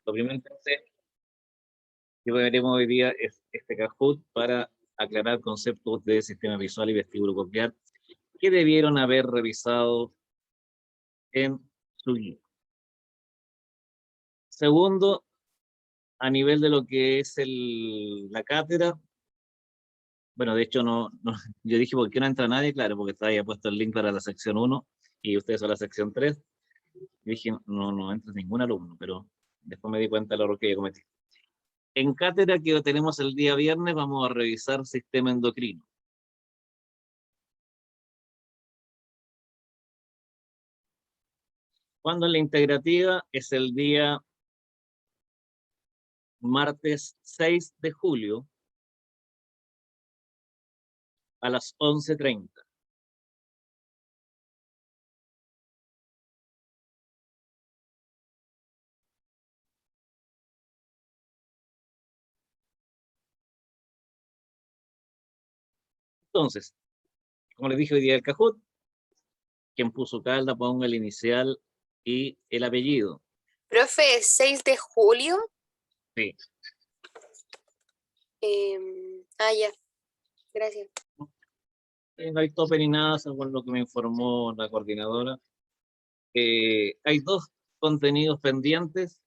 Lo primero que veremos hoy día es este Kahoot para aclarar conceptos de sistema visual y vestíbulo coclear que debieron haber revisado en su guía. Segundo, a nivel de lo que es la cátedra, bueno, de hecho yo dije, ¿por qué no entra nadie? Claro, porque estaba ahí puesto el link para la sección 1 y ustedes son la sección 3. Y dije, no entra ningún alumno, pero después me di cuenta del error que cometí. En cátedra que tenemos el día viernes vamos a revisar sistema endocrino. Cuando en la integrativa es el día martes 6 de julio a las 11:30. Entonces, como les dije hoy día el Kahoot, quien puso Calda ponga el inicial y el apellido. Profe, 6 de julio. Sí. Ya. Gracias. No hay tope ni nada, según lo que me informó la coordinadora. Hay 2 contenidos pendientes.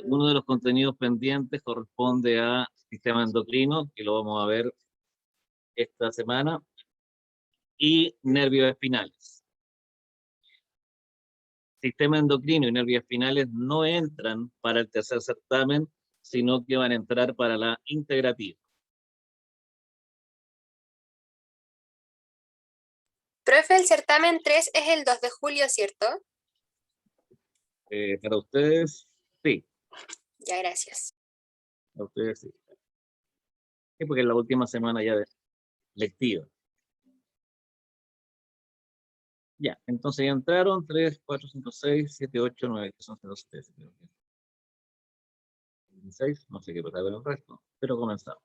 Uno de los contenidos pendientes corresponde a sistema endocrino, que lo vamos a ver esta semana, y nervios espinales. Sistema endocrino y nervios espinales no entran para el tercer certamen, sino que van a entrar para la integrativa. Profe, el certamen 3 es el 2 de julio, ¿cierto? Para ustedes, sí. Ya, gracias. Para ustedes, sí. Sí, porque es la última semana ya lectiva. Ya, entonces ya entraron 3, 4, 5, 6, 7, 8, 9, que son 12, 13, 16, no sé qué pasa con el resto, pero comenzamos.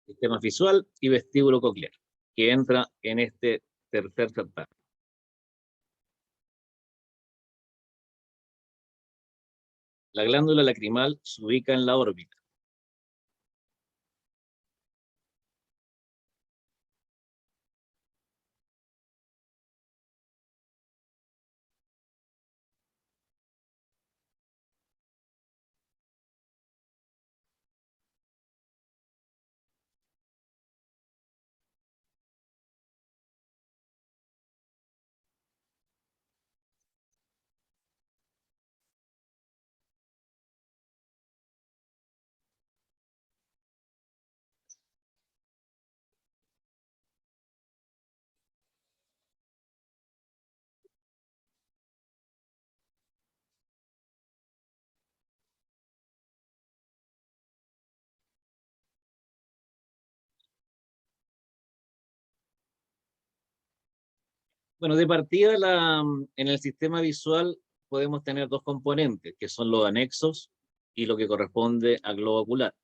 Sistema visual y vestíbulo coclear, que entra en este tercer certamen. La glándula lacrimal se ubica en la órbita. Bueno, de partida en el sistema visual podemos tener 2 componentes, que son los anexos y lo que corresponde al globo ocular.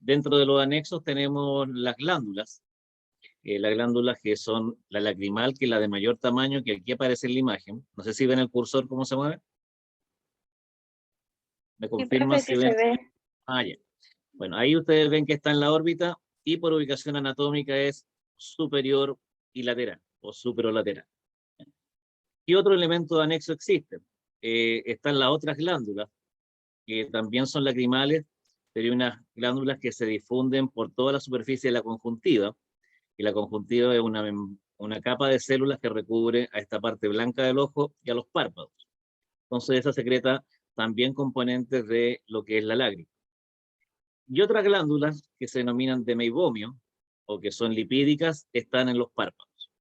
Dentro de los anexos tenemos las glándulas que son la lacrimal, que es la de mayor tamaño, que aquí aparece en la imagen. No sé si ven el cursor, cómo se mueve. ¿Me confirma si ven? Ya. Bueno, ahí ustedes ven que está en la órbita y por ubicación anatómica es superior y lateral, o superolateral. ¿Qué otro elemento de anexo existe? Están las otras glándulas, que también son lacrimales, pero hay unas glándulas que se difunden por toda la superficie de la conjuntiva, y la conjuntiva es una capa de células que recubre a esta parte blanca del ojo y a los párpados. Entonces esa secreta también componentes de lo que es la lágrima. Y otras glándulas que se denominan de meibomio, o que son lipídicas, están en los párpados.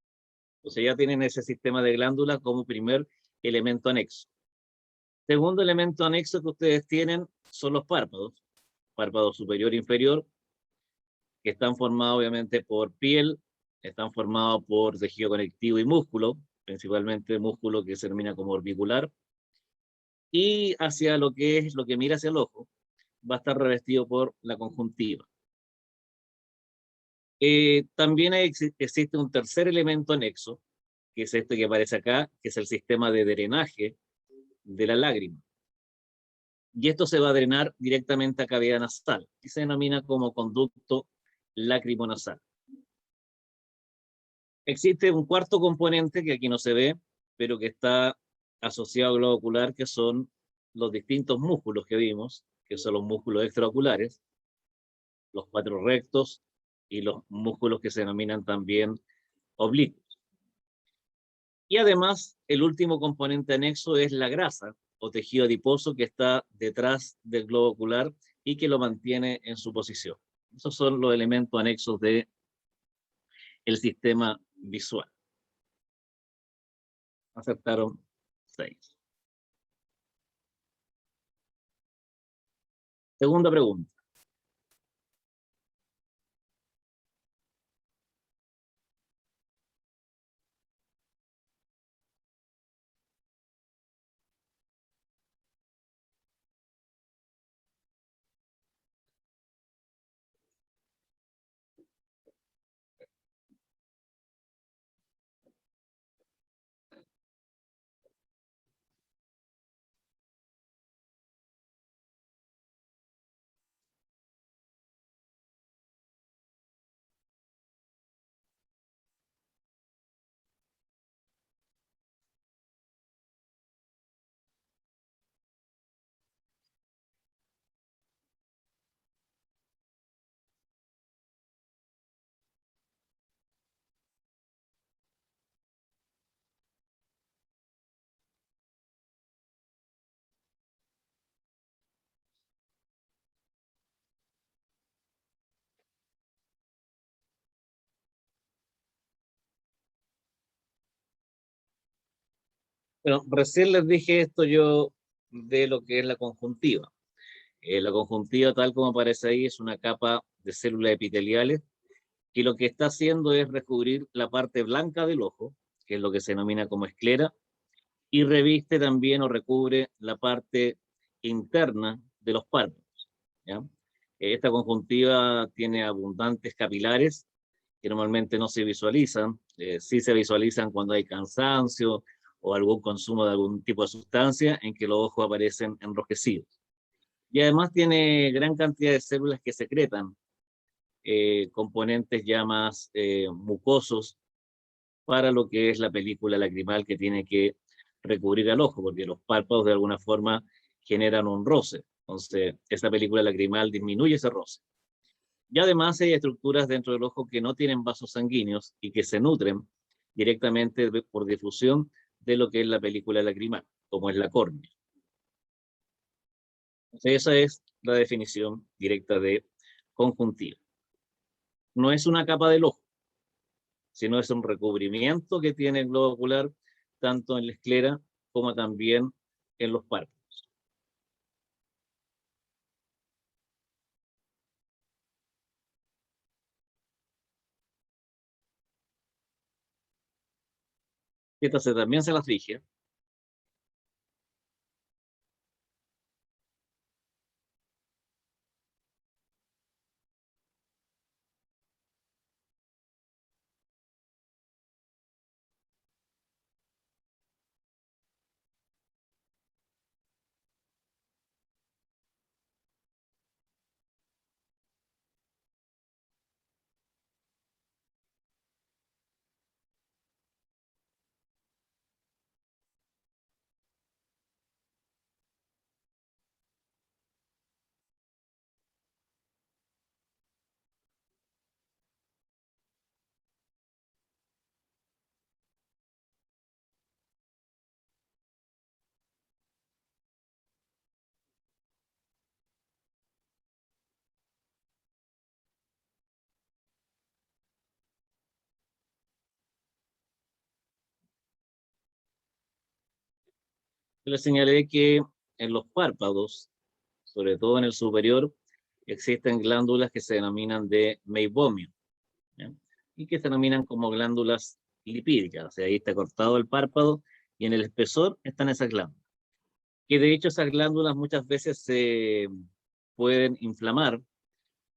Entonces ya tienen ese sistema de glándulas como primer elemento anexo. Segundo elemento anexo que ustedes tienen son los párpados, párpado superior e inferior, que están formados obviamente por piel, están formados por tejido conectivo y músculo, principalmente músculo que se denomina como orbicular, y hacia lo que es lo que mira hacia el ojo, va a estar revestido por la conjuntiva. También existe un tercer elemento anexo, que es este que aparece acá, que es el sistema de drenaje de la lágrima. Y esto se va a drenar directamente a cavidad nasal y se denomina como conducto lacrimonasal. Existe un cuarto componente que aquí no se ve, pero que está asociado al globo ocular, que son los distintos músculos que vimos, que son los músculos extraoculares, los cuatro rectos y los músculos que se denominan también oblicuos. Y además, el último componente anexo es la grasa o tejido adiposo que está detrás del globo ocular y que lo mantiene en su posición. Esos son los elementos anexos del sistema visual. Aceptaron 6. Segunda pregunta. Bueno, recién les dije esto yo de lo que es la conjuntiva. La conjuntiva, tal como aparece ahí, es una capa de células epiteliales que lo que está haciendo es recubrir la parte blanca del ojo, que es lo que se denomina como esclera, y reviste también o recubre la parte interna de los párpados, ¿ya? Esta conjuntiva tiene abundantes capilares que normalmente no se visualizan, sí se visualizan cuando hay cansancio o algún consumo de algún tipo de sustancia en que los ojos aparecen enrojecidos. Y además tiene gran cantidad de células que secretan componentes ya más mucosos para lo que es la película lacrimal que tiene que recubrir al ojo, porque los párpados de alguna forma generan un roce. Entonces, esa película lacrimal disminuye ese roce. Y además hay estructuras dentro del ojo que no tienen vasos sanguíneos y que se nutren directamente por difusión de lo que es la película lacrimal, como es la córnea. Entonces, esa es la definición directa de conjuntiva. No es una capa del ojo, sino es un recubrimiento que tiene el globo ocular, tanto en la esclera como también en los párpados. Esta también se las dije. Les señalé que en los párpados, sobre todo en el superior, existen glándulas que se denominan de meibomio, ¿ya? Y que se denominan como glándulas lipídicas. O sea, ahí está cortado el párpado y en el espesor están esas glándulas. Que de hecho esas glándulas muchas veces se pueden inflamar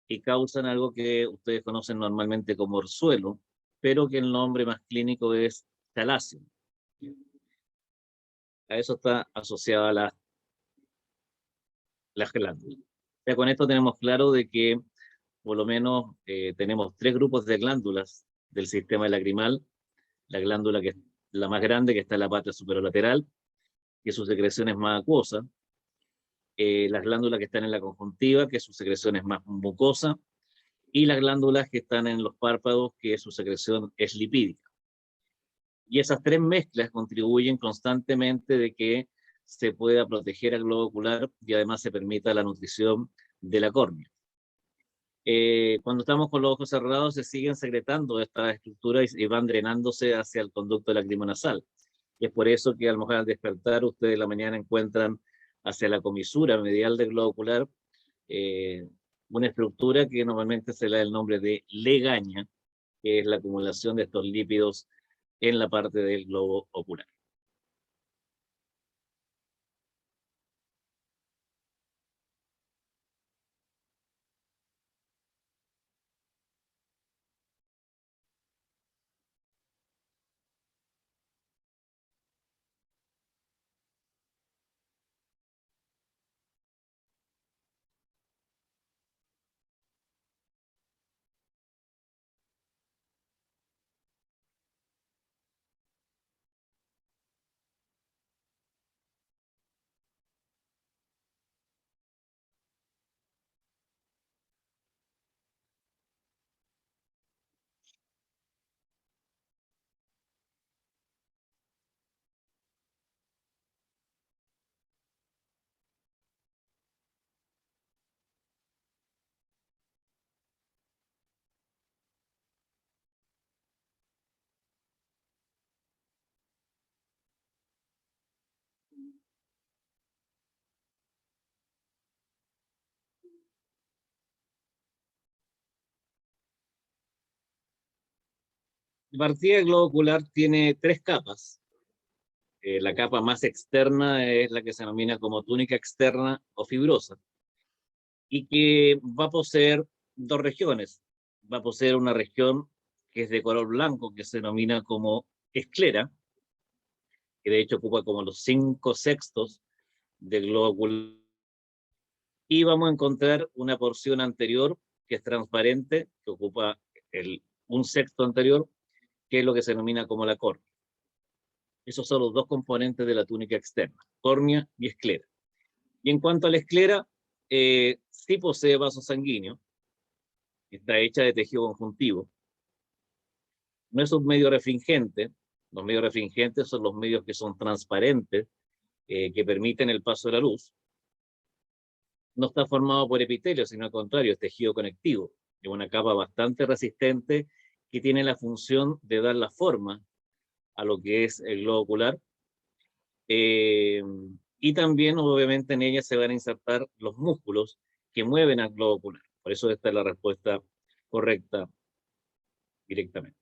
y causan algo que ustedes conocen normalmente como orzuelo, pero que el nombre más clínico es talacio. A eso está asociada las glándulas. Ya con esto tenemos claro de que por lo menos tenemos 3 grupos de glándulas del sistema lacrimal. La glándula que es la más grande, que está en la parte superolateral, que su secreción es más acuosa. Las glándulas que están en la conjuntiva, que su secreción es más mucosa. Y las glándulas que están en los párpados, que su secreción es lipídica. Y esas 3 mezclas contribuyen constantemente de que se pueda proteger al globo ocular y además se permita la nutrición de la córnea. Cuando estamos con los ojos cerrados se siguen secretando estas estructuras y van drenándose hacia el conducto lacrimonasal. Y es por eso que a lo mejor al despertar ustedes en la mañana encuentran hacia la comisura medial del globo ocular una estructura que normalmente se le da el nombre de legaña, que es la acumulación de estos lípidos en la parte del globo ocular. De partida, el globo ocular tiene 3 capas. La capa más externa es la que se denomina como túnica externa o fibrosa, y que va a poseer 2 regiones. Va a poseer una región que es de color blanco, que se denomina como esclera, que de hecho ocupa como los 5/6 del globo ocular. Y vamos a encontrar una porción anterior que es transparente, que ocupa un sexto anterior, que es lo que se denomina como la córnea. Esos son los 2 componentes de la túnica externa, córnea y esclera. Y en cuanto a la esclera, sí posee vaso sanguíneo, está hecha de tejido conjuntivo. No es un medio refringente. Los medios refringentes son los medios que son transparentes, que permiten el paso de la luz. No está formado por epitelio, sino al contrario, es tejido conectivo. Es una capa bastante resistente que tiene la función de dar la forma a lo que es el globo ocular. Y también, obviamente, en ella se van a insertar los músculos que mueven al globo ocular. Por eso esta es la respuesta correcta directamente.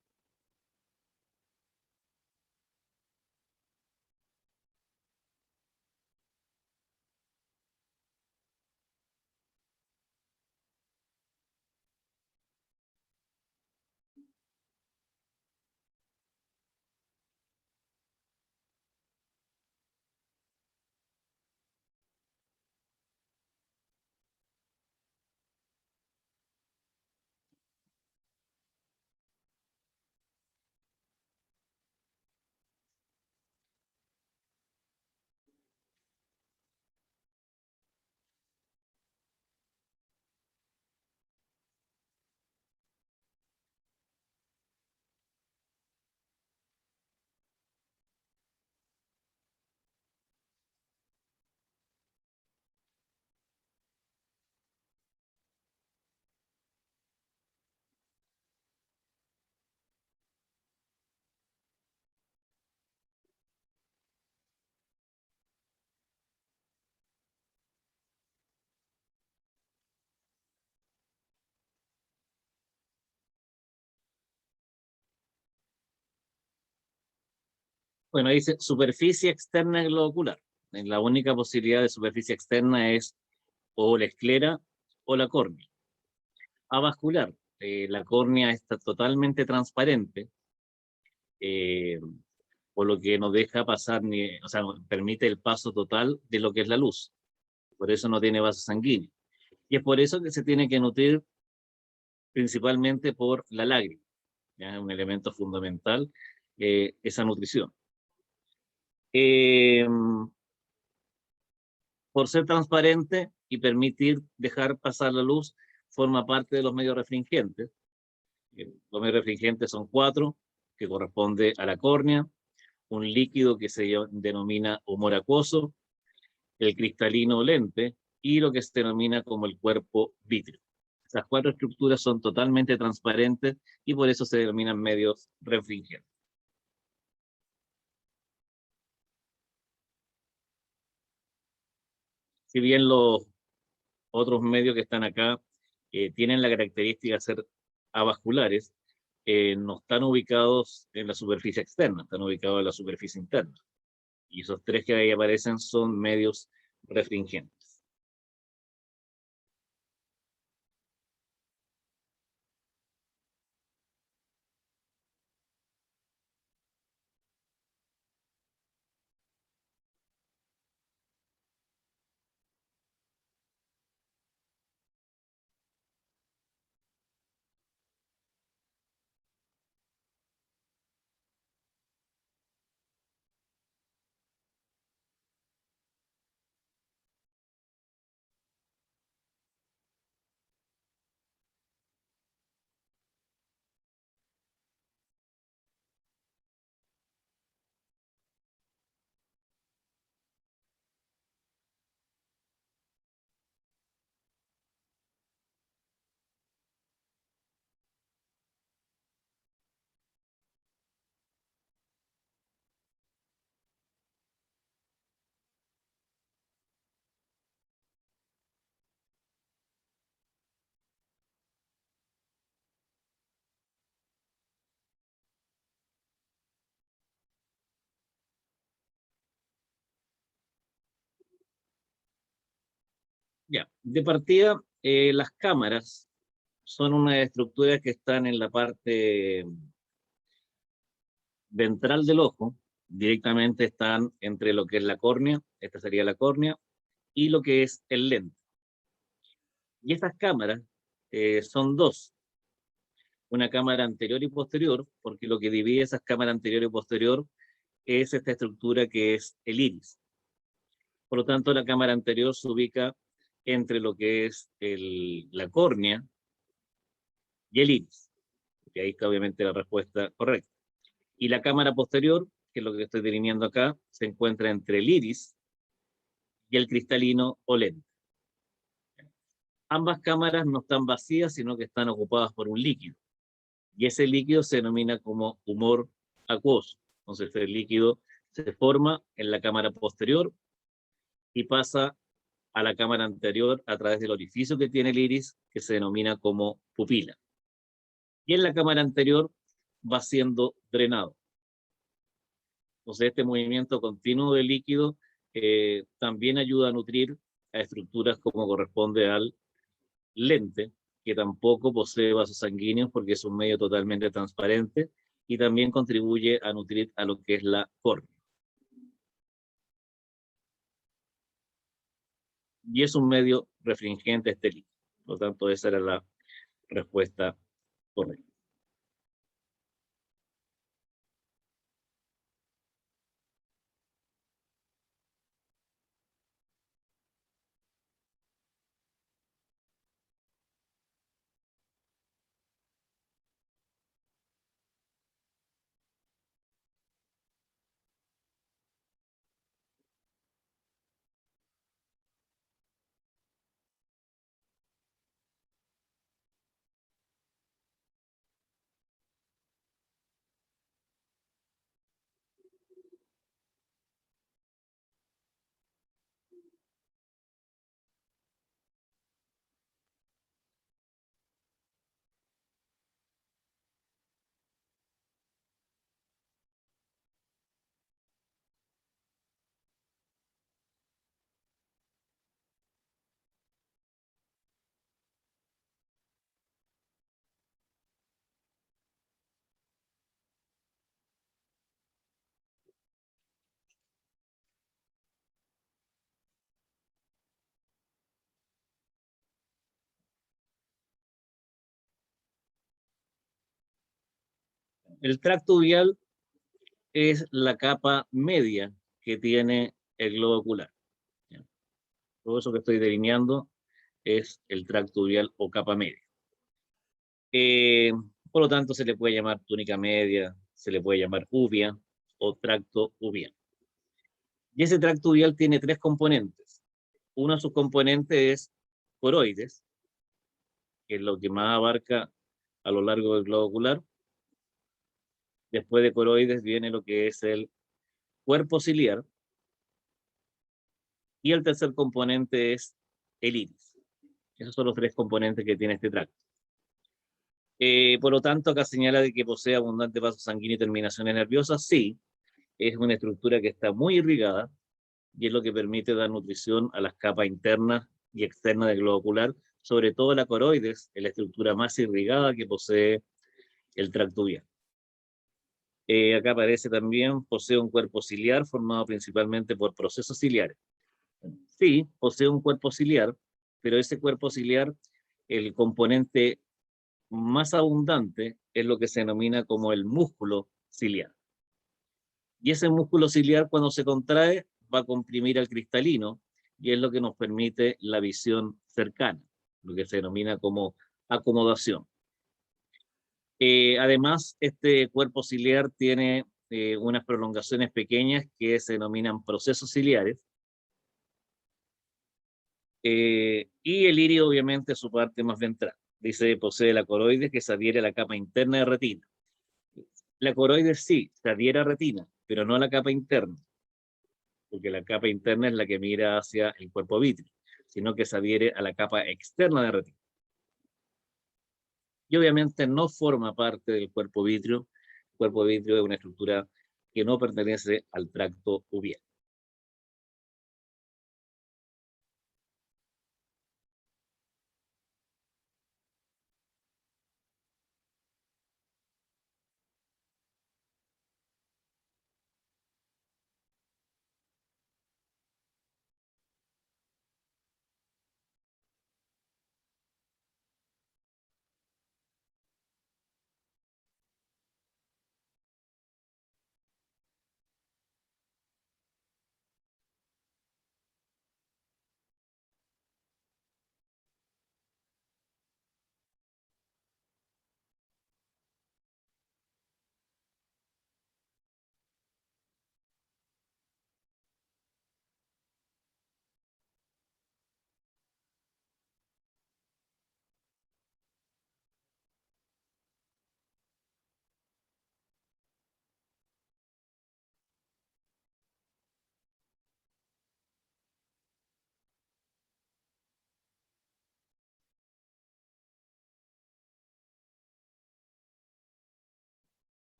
Bueno, dice superficie externa del globo ocular. La única posibilidad de superficie externa es o la esclera o la córnea. avascular. La córnea está totalmente transparente, por lo que no deja pasar, o sea, permite el paso total de lo que es la luz. Por eso no tiene vaso sanguíneo. Y es por eso que se tiene que nutrir principalmente por la lágrima. ¿Ya? Es un elemento fundamental, esa nutrición. Eh, por ser transparente y permitir dejar pasar la luz, forma parte de los medios refringentes. Los medios refringentes son 4, que corresponde a la córnea, un líquido que se denomina humor acuoso, el cristalino lente y lo que se denomina como el cuerpo vítreo. Esas 4 estructuras son totalmente transparentes y por eso se denominan medios refringentes. Si bien los otros medios que están acá tienen la característica de ser avasculares, no están ubicados en la superficie externa, están ubicados en la superficie interna. Y esos 3 que ahí aparecen son medios refringentes. Ya, de partida, las cámaras son unas estructuras que están en la parte ventral del ojo, directamente están entre lo que es la córnea, esta sería la córnea, y lo que es el lente. Y estas cámaras son 2, una cámara anterior y posterior, porque lo que divide esas cámaras anterior y posterior es esta estructura que es el iris. Por lo tanto, la cámara anterior se ubica entre lo que es la córnea y el iris. Y ahí está obviamente la respuesta correcta. Y la cámara posterior, que es lo que estoy delineando acá, se encuentra entre el iris y el cristalino o lente. Ambas cámaras no están vacías, sino que están ocupadas por un líquido. Y ese líquido se denomina como humor acuoso. Entonces, el líquido se forma en la cámara posterior y pasa a la cámara anterior a través del orificio que tiene el iris, que se denomina como pupila. Y en la cámara anterior va siendo drenado. Entonces, este movimiento continuo del líquido también ayuda a nutrir a estructuras como corresponde al lente, que tampoco posee vasos sanguíneos porque es un medio totalmente transparente y también contribuye a nutrir a lo que es la córnea. Y es un medio refringente este líquido. Por lo tanto, esa era la respuesta correcta. El tracto uvial es la capa media que tiene el globo ocular. Todo eso que estoy delineando es el tracto uvial o capa media. Por lo tanto, se le puede llamar túnica media, se le puede llamar uvia o tracto uvial. Y ese tracto uvial tiene tres componentes. Uno de sus componentes es coroides, que es lo que más abarca a lo largo del globo ocular. Después de coroides viene lo que es el cuerpo ciliar. Y el tercer componente es el iris. Esos son los tres componentes que tiene este tracto. Por lo tanto, acá señala de que posee abundante vaso sanguíneo y terminaciones nerviosas. Sí, es una estructura que está muy irrigada y es lo que permite dar nutrición a las capas internas y externas del globo ocular, sobre todo la coroides, es la estructura más irrigada que posee el tracto uvial. Acá aparece también, posee un cuerpo ciliar formado principalmente por procesos ciliares. Sí, posee un cuerpo ciliar, pero ese cuerpo ciliar, el componente más abundante es lo que se denomina como el músculo ciliar. Y ese músculo ciliar, cuando se contrae, va a comprimir al cristalino y es lo que nos permite la visión cercana, lo que se denomina como acomodación. Además, este cuerpo ciliar tiene unas prolongaciones pequeñas que se denominan procesos ciliares. Y el iris, obviamente, es su parte más ventral. Dice, posee la coroides que se adhiere a la capa interna de retina. La coroides sí, se adhiere a retina, pero no a la capa interna, porque la capa interna es la que mira hacia el cuerpo vítreo, sino que se adhiere a la capa externa de retina. Y obviamente no forma parte del cuerpo vítreo. El cuerpo vítreo es una estructura que no pertenece al tracto uvial.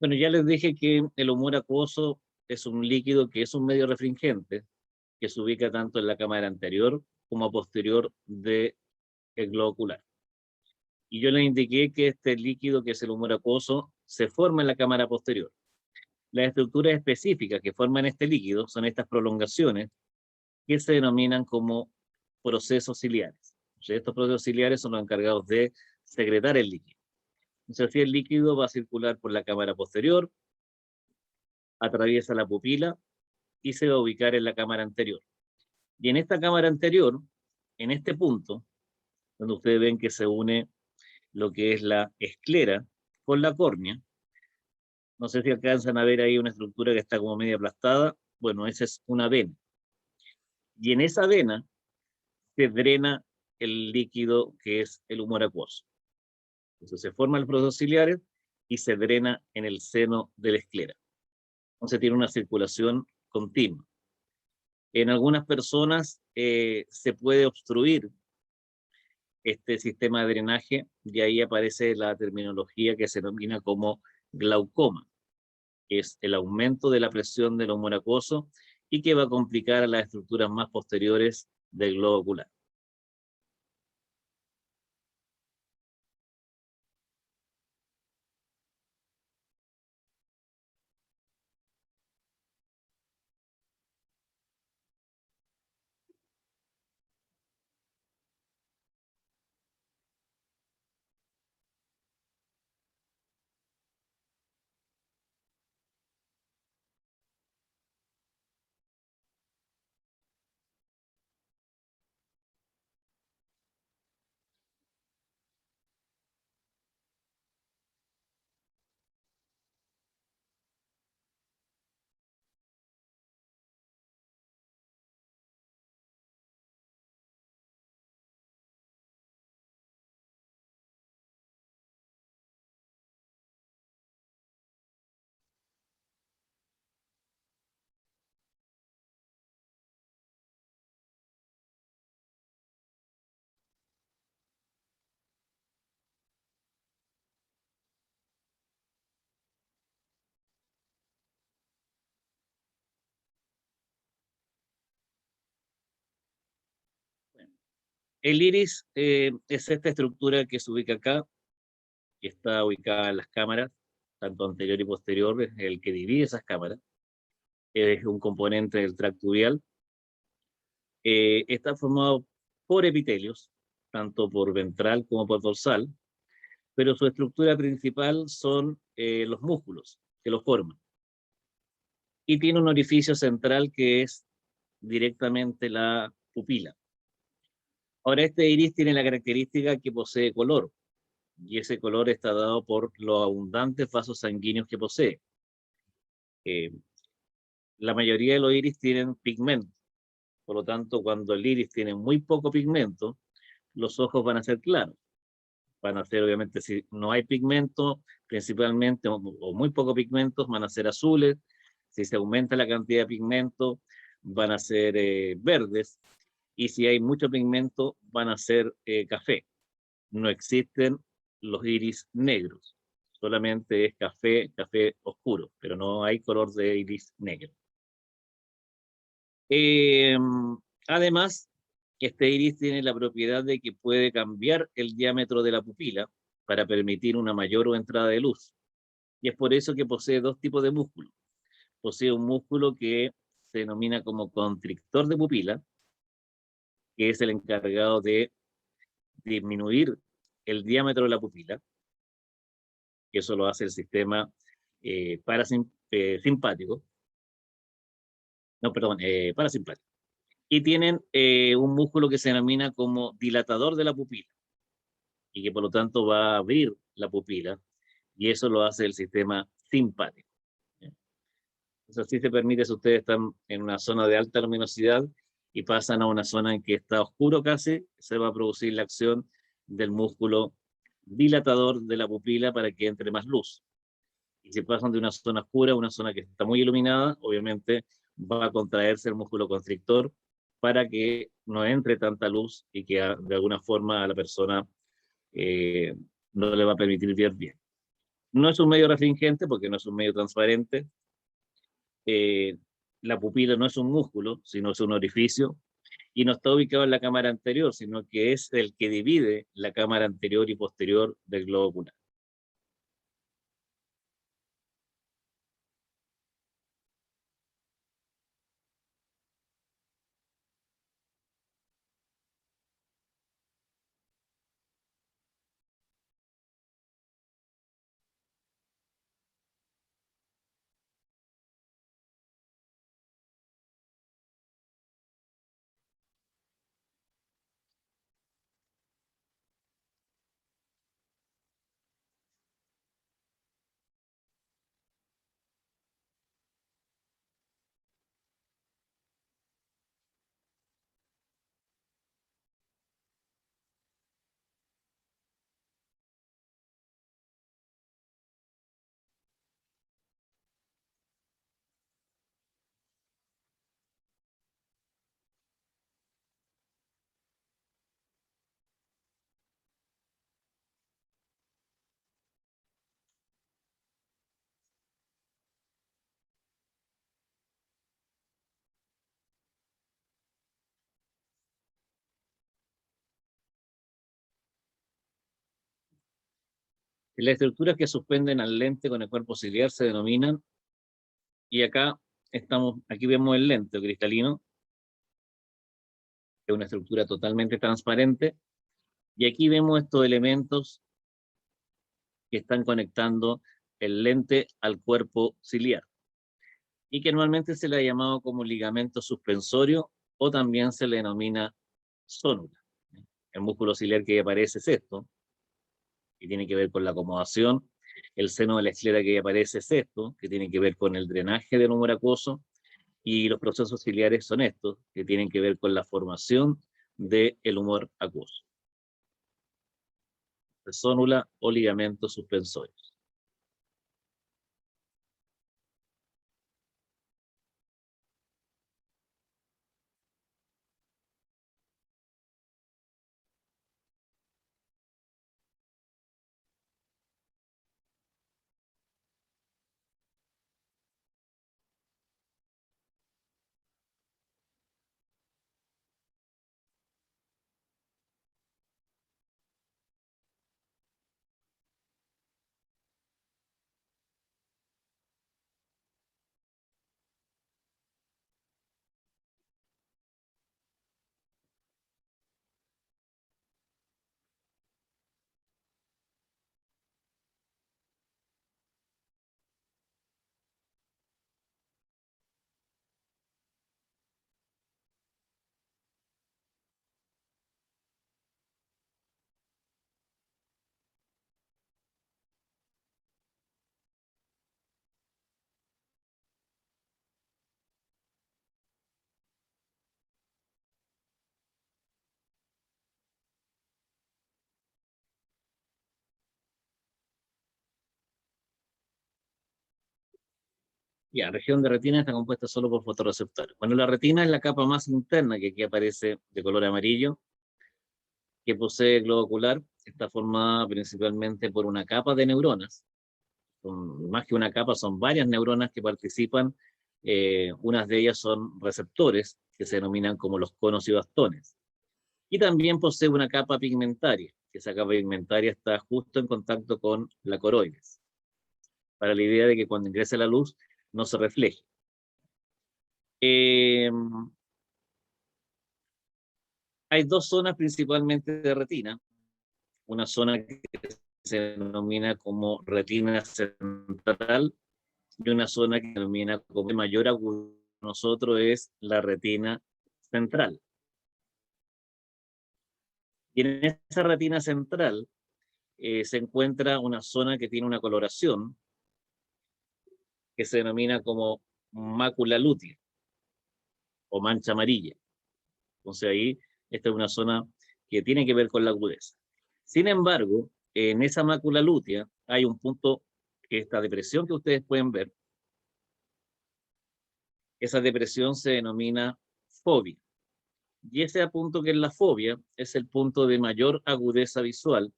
Bueno, ya les dije que el humor acuoso es un líquido que es un medio refringente, que se ubica tanto en la cámara anterior como posterior del globo ocular. Y yo les indiqué que este líquido, que es el humor acuoso, se forma en la cámara posterior. Las estructuras específicas que forman este líquido son estas prolongaciones que se denominan como procesos ciliares. O sea, estos procesos ciliares son los encargados de secretar el líquido. Entonces, así el líquido va a circular por la cámara posterior, atraviesa la pupila y se va a ubicar en la cámara anterior. Y en esta cámara anterior, en este punto, donde ustedes ven que se une lo que es la esclera con la córnea, no sé si alcanzan a ver ahí una estructura que está como media aplastada. Bueno, esa es una vena. Y en esa vena se drena el líquido que es el humor acuoso. Entonces se forma el proceso ciliares y se drena en el seno de la esclera. Entonces tiene una circulación continua. En algunas personas se puede obstruir este sistema de drenaje y ahí aparece la terminología que se denomina como glaucoma, que es el aumento de la presión del humor acuoso y que va a complicar a las estructuras más posteriores del globo ocular. El iris es esta estructura que se ubica acá, que está ubicada en las cámaras, tanto anterior y posterior, es el que divide esas cámaras, es un componente del tracto uveal. Está formado por epitelios, tanto por ventral como por dorsal, pero su estructura principal son los músculos que lo forman. Y tiene un orificio central que es directamente la pupila. Ahora, este iris tiene la característica que posee color, y ese color está dado por los abundantes vasos sanguíneos que posee. Eh, la mayoría de los iris tienen pigmento, por lo tanto, cuando el iris tiene muy poco pigmento, los ojos van a ser claros. Van a ser, obviamente, si no hay pigmento, principalmente, o muy poco pigmento, van a ser azules. Si se aumenta la cantidad de pigmento, van a ser verdes. Y si hay mucho pigmento, van a ser café. No existen los iris negros. Solamente es café, café oscuro, pero no hay color de iris negro. Eh, Además, este iris tiene la propiedad de que puede cambiar el diámetro de la pupila para permitir una mayor entrada de luz. Y es por eso que posee dos tipos de músculos. Posee un músculo que se denomina como constrictor de pupila, que es el encargado de disminuir el diámetro de la pupila, que eso lo hace el sistema parasimpático, no, perdón, parasimpático. Y tienen un músculo que se denomina como dilatador de la pupila y que por lo tanto va a abrir la pupila y eso lo hace el sistema simpático. Entonces así se permite si ustedes están en una zona de alta luminosidad y pasan a una zona en que está oscuro casi, se va a producir la acción del músculo dilatador de la pupila para que entre más luz. Y si pasan de una zona oscura a una zona que está muy iluminada, obviamente va a contraerse el músculo constrictor para que no entre tanta luz y que de alguna forma a la persona eh, no le va a permitir ver bien. No es un medio refringente porque no es un medio transparente. Eh, la pupila no es un músculo, sino es un orificio y no está ubicado en la cámara anterior, sino que es el que divide la cámara anterior y posterior del globo ocular. Las estructuras que suspenden al lente con el cuerpo ciliar se denominan, y acá aquí vemos el lente cristalino, que es una estructura totalmente transparente, y aquí vemos estos elementos que están conectando el lente al cuerpo ciliar, y que normalmente se le ha llamado como ligamento suspensorio, o también se le denomina zónula. El músculo ciliar que aparece es esto, que tiene que ver con la acomodación. El seno de la esclera que aparece es esto, que tiene que ver con el drenaje del humor acuoso. Y los procesos ciliares son estos, que tienen que ver con la formación del humor acuoso. Zónula o ligamentos suspensorios. Ya, región de retina está compuesta solo por fotorreceptores. Bueno, la retina es la capa más interna que aquí aparece de color amarillo, que posee el globo ocular. Está formada principalmente por una capa de neuronas. Más que una capa, son varias neuronas que participan. Unas de ellas son receptores, que se denominan como los conos y bastones. Y también posee una capa pigmentaria, que esa capa pigmentaria está justo en contacto con la coroides, para la idea de que cuando ingrese la luz no se refleje. Hay dos zonas principalmente de retina. Una zona que se denomina como retina central y una zona que se denomina como de mayor agudeza. Nosotros es la retina central. Y en esa retina central se encuentra una zona que tiene una coloración que se denomina como mácula lútea o mancha amarilla. Entonces ahí esta es una zona que tiene que ver con la agudeza. Sin embargo, en esa mácula lútea hay un punto, esta depresión que ustedes pueden ver, esa depresión se denomina fobia. Y ese punto que es la fobia es el punto de mayor agudeza visual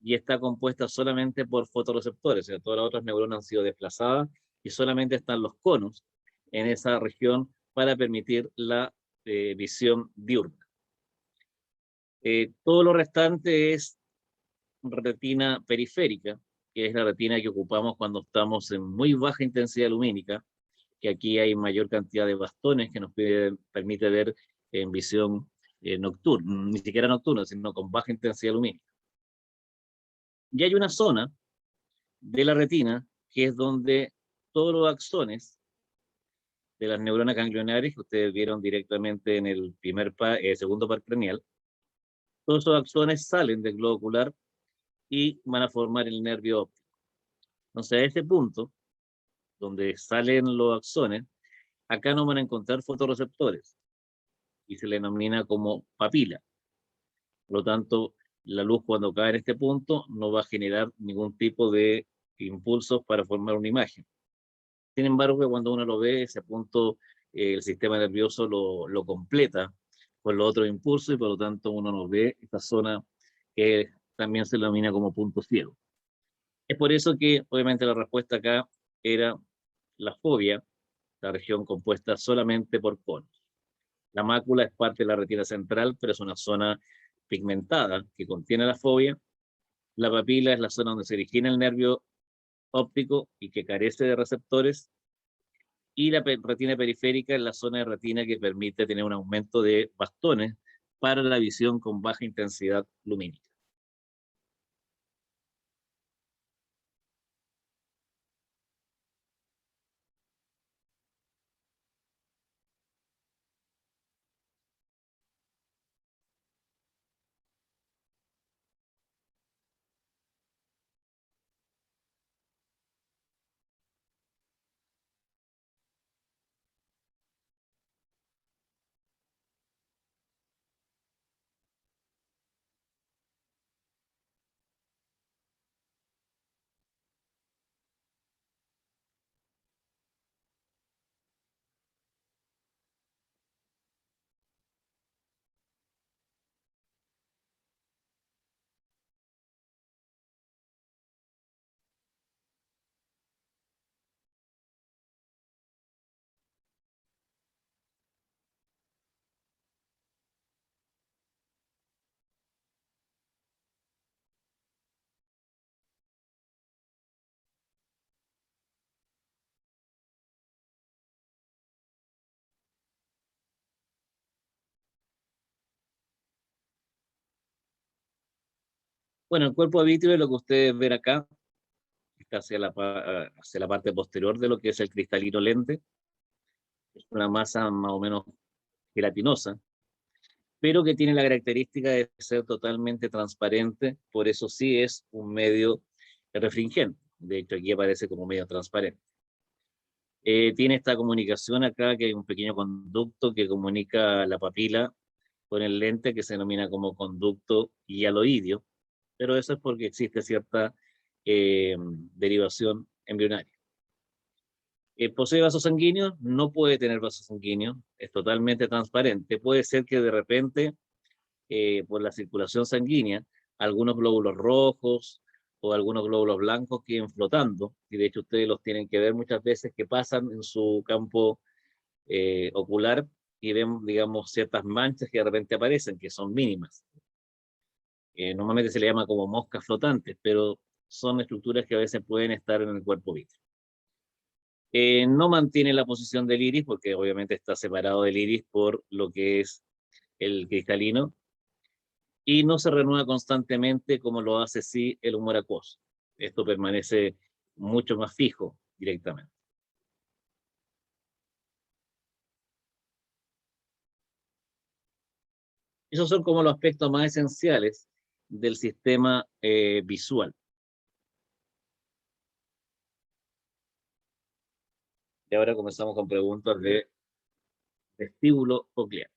y está compuesta solamente por fotorreceptores, o sea, todas las otras neuronas han sido desplazadas y solamente están los conos en esa región para permitir la visión diurna. Todo lo restante es retina periférica, que es la retina que ocupamos cuando estamos en muy baja intensidad lumínica, que aquí hay mayor cantidad de bastones que nos permite ver en visión nocturna, ni siquiera nocturna, sino con baja intensidad lumínica. Y hay una zona de la retina que es donde todos los axones de las neuronas ganglionares que ustedes vieron directamente en el segundo par craneal, todos esos axones salen del globo ocular y van a formar el nervio óptico. Entonces, a este punto, donde salen los axones, acá no van a encontrar fotorreceptores y se le denomina como papila. Por lo tanto, la luz cuando cae en este punto no va a generar ningún tipo de impulsos para formar una imagen. Sin embargo, cuando uno lo ve, ese punto, el sistema nervioso lo completa con los otros impulsos y por lo tanto uno no ve esta zona que también se denomina como punto ciego. Es por eso que obviamente la respuesta acá era la fobia, la región compuesta solamente por conos. La mácula es parte de la retina central, pero es una zona pigmentada que contiene la fobia. La papila es la zona donde se origina el nervio óptico y que carece de receptores. Y la retina periférica es la zona de retina que permite tener un aumento de bastones para la visión con baja intensidad lumínica. Bueno, el cuerpo de vitrio es lo que ustedes ven acá, está hacia la parte posterior de lo que es el cristalino lente. Es una masa más o menos gelatinosa, pero que tiene la característica de ser totalmente transparente, por eso sí es un medio refringente. De hecho, aquí aparece como medio transparente. Tiene esta comunicación acá, que hay un pequeño conducto que comunica la papila con el lente, que se denomina como conducto hialoideo, pero eso es porque existe cierta derivación embrionaria. ¿Posee vasos sanguíneos? No puede tener vasos sanguíneos, es totalmente transparente. Puede ser que de repente, por la circulación sanguínea, algunos glóbulos rojos o algunos glóbulos blancos queden flotando, y de hecho ustedes los tienen que ver muchas veces que pasan en su campo ocular y ven, digamos, ciertas manchas que de repente aparecen, que son mínimas. Normalmente se le llama como moscas flotantes, pero son estructuras que a veces pueden estar en el cuerpo vítreo. No mantiene la posición del iris, porque obviamente está separado del iris por lo que es el cristalino, y no se renueva constantemente como lo hace sí el humor acuoso. Esto permanece mucho más fijo directamente. Esos son como los aspectos más esenciales del sistema visual. Y ahora comenzamos con preguntas de vestíbulo coclear.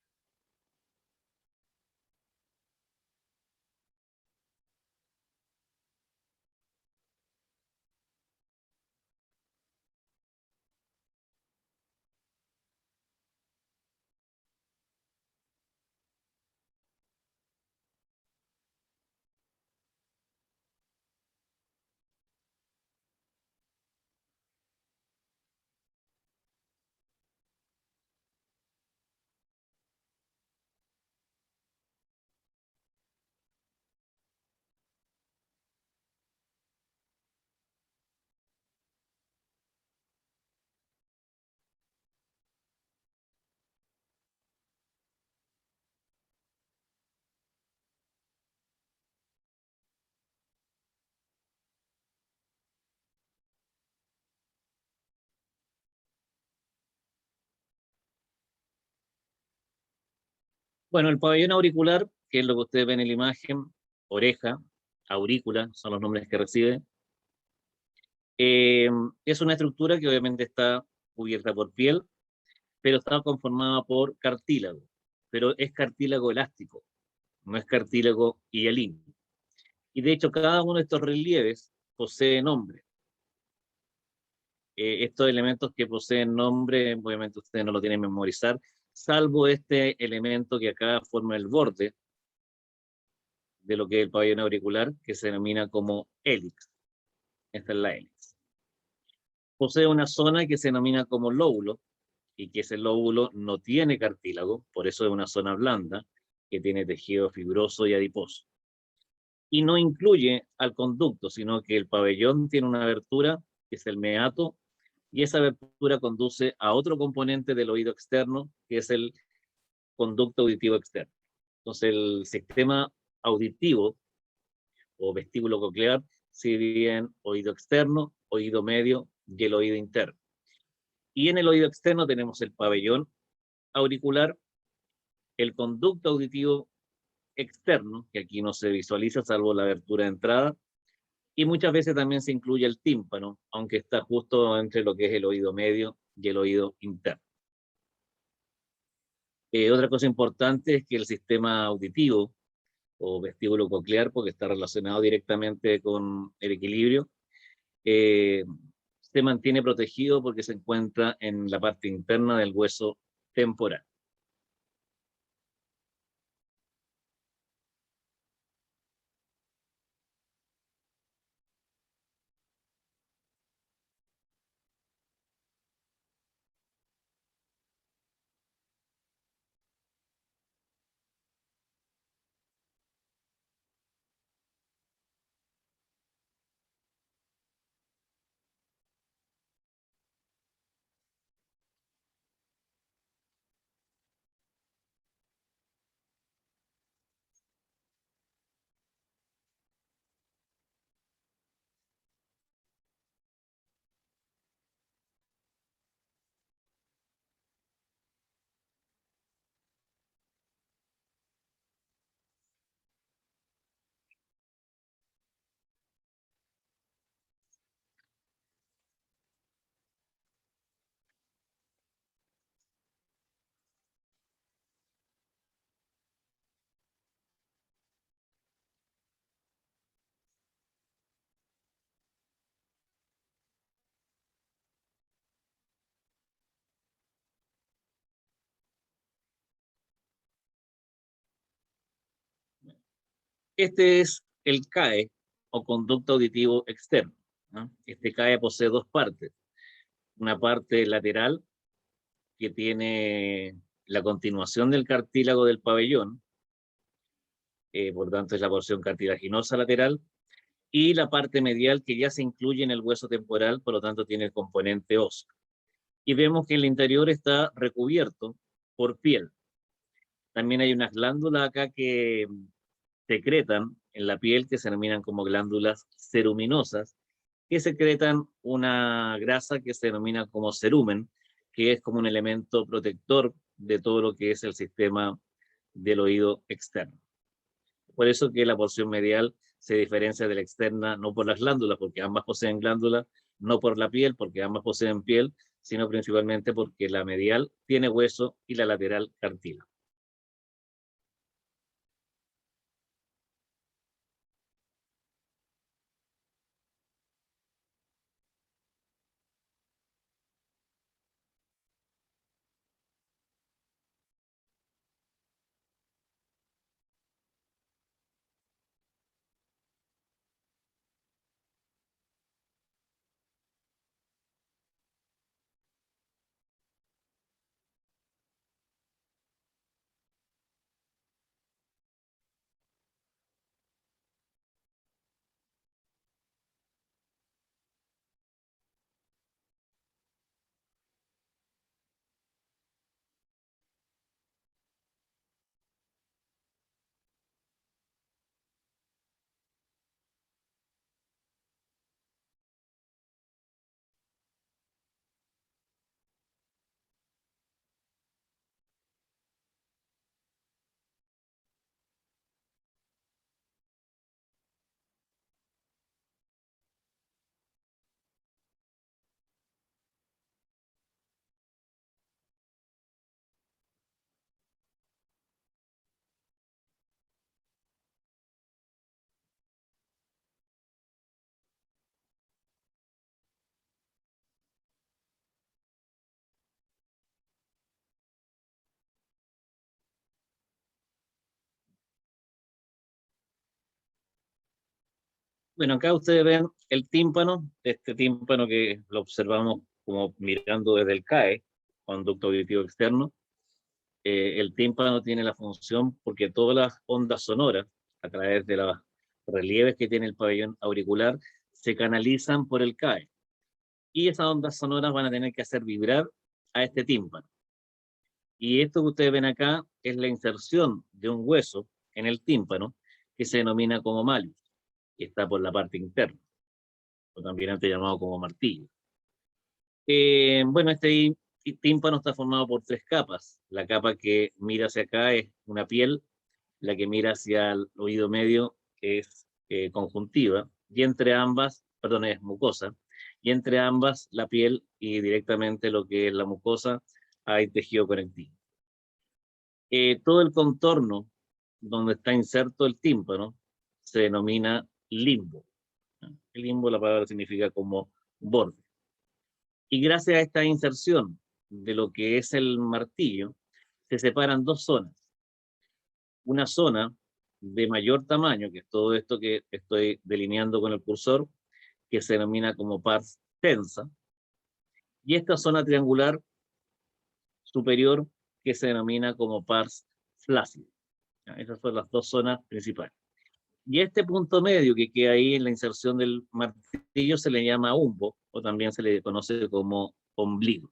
Bueno, el pabellón auricular, que es lo que ustedes ven en la imagen, oreja, aurícula, son los nombres que recibe. Es una estructura que obviamente está cubierta por piel, pero está conformada por cartílago, pero es cartílago elástico, no es cartílago hialino. Y de hecho, cada uno de estos relieves posee nombre. Estos elementos que poseen nombre, obviamente ustedes no lo tienen que memorizar, salvo este elemento que acá forma el borde de lo que es el pabellón auricular, que se denomina como hélix. Esta es la hélix. Posee una zona que se denomina como lóbulo, y que ese lóbulo no tiene cartílago, por eso es una zona blanda, que tiene tejido fibroso y adiposo. Y no incluye al conducto, sino que el pabellón tiene una abertura, que es el meato, y esa abertura conduce a otro componente del oído externo, que es el conducto auditivo externo. Entonces, el sistema auditivo o vestíbulo coclear se divide en oído externo, oído medio y el oído interno. Y en el oído externo tenemos el pabellón auricular, el conducto auditivo externo, que aquí no se visualiza salvo la abertura de entrada, y muchas veces también se incluye el tímpano, aunque está justo entre lo que es el oído medio y el oído interno. Otra cosa importante es que el sistema auditivo o vestíbulo coclear, porque está relacionado directamente con el equilibrio, se mantiene protegido porque se encuentra en la parte interna del hueso temporal. Este es el CAE o conducto auditivo externo, ¿no? Este CAE posee dos partes. Una parte lateral que tiene la continuación del cartílago del pabellón, por tanto es la porción cartilaginosa lateral, y la parte medial que ya se incluye en el hueso temporal, por lo tanto tiene el componente óseo. Y vemos que el interior está recubierto por piel. También hay unas glándulas acá que secretan en la piel que se denominan como glándulas ceruminosas, que secretan una grasa que se denomina como cerumen, que es como un elemento protector de todo lo que es el sistema del oído externo. Por eso que la porción medial se diferencia de la externa no por las glándulas, porque ambas poseen glándulas, no por la piel, porque ambas poseen piel, sino principalmente porque la medial tiene hueso y la lateral cartílago. Bueno, acá ustedes ven el tímpano, este tímpano que lo observamos como mirando desde el CAE, conducto auditivo externo. El tímpano tiene la función porque todas las ondas sonoras, a través de los relieves que tiene el pabellón auricular, se canalizan por el CAE. Y esas ondas sonoras van a tener que hacer vibrar a este tímpano. Y esto que ustedes ven acá es la inserción de un hueso en el tímpano que se denomina como malleus, que está por la parte interna, o también antes llamado como martillo. Bueno, este tímpano está formado por tres capas. La capa que mira hacia acá es una piel, la que mira hacia el oído medio es conjuntiva, y entre ambas, perdón, es mucosa, y entre ambas la piel y directamente lo que es la mucosa hay tejido conectivo. Todo el contorno donde está inserto el tímpano se denomina limbo. El limbo, la palabra significa como borde. Y gracias a esta inserción de lo que es el martillo, se separan dos zonas. Una zona de mayor tamaño, que es todo esto que estoy delineando con el cursor, que se denomina como pars tensa, y esta zona triangular superior, que se denomina como pars flácida. Esas son las dos zonas principales. Y este punto medio que queda ahí en la inserción del martillo se le llama umbo, o también se le conoce como ombligo.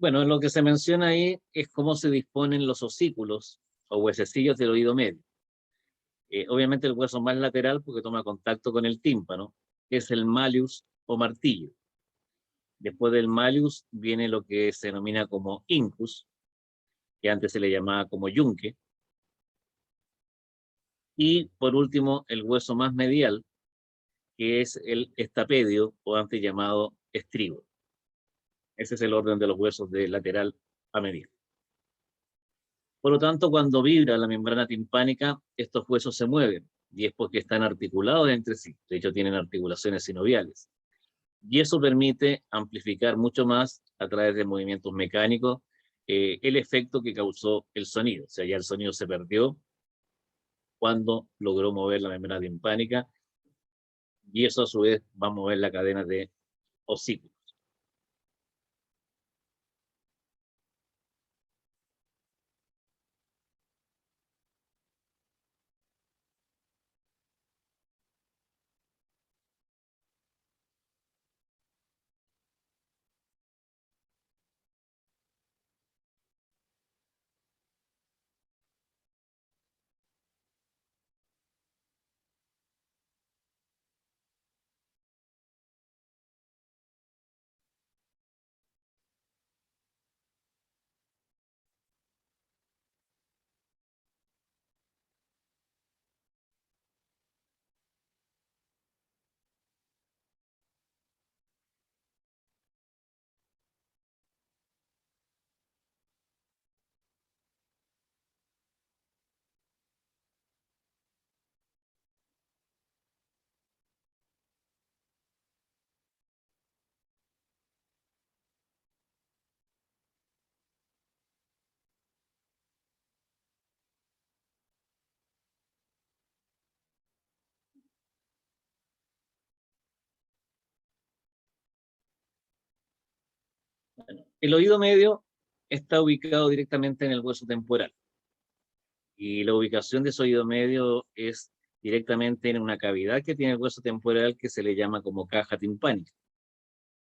Bueno, lo que se menciona ahí es cómo se disponen los osículos o huesecillos del oído medio. Obviamente el hueso más lateral, porque toma contacto con el tímpano, es el malleus o martillo. Después del malleus viene lo que se denomina como incus, que antes se le llamaba como yunque. Y por último, el hueso más medial, que es el estapedio, o antes llamado estribo. Ese es el orden de los huesos de lateral a medial. Por lo tanto, cuando vibra la membrana timpánica, estos huesos se mueven, y es porque están articulados entre sí. De hecho, tienen articulaciones sinoviales. Y eso permite amplificar mucho más, a través de movimientos mecánicos, el efecto que causó el sonido. O sea, ya el sonido se perdió cuando logró mover la membrana timpánica, y eso a su vez va a mover la cadena de osículos. El oído medio está ubicado directamente en el hueso temporal, y la ubicación de ese oído medio es directamente en una cavidad que tiene el hueso temporal, que se le llama como caja timpánica.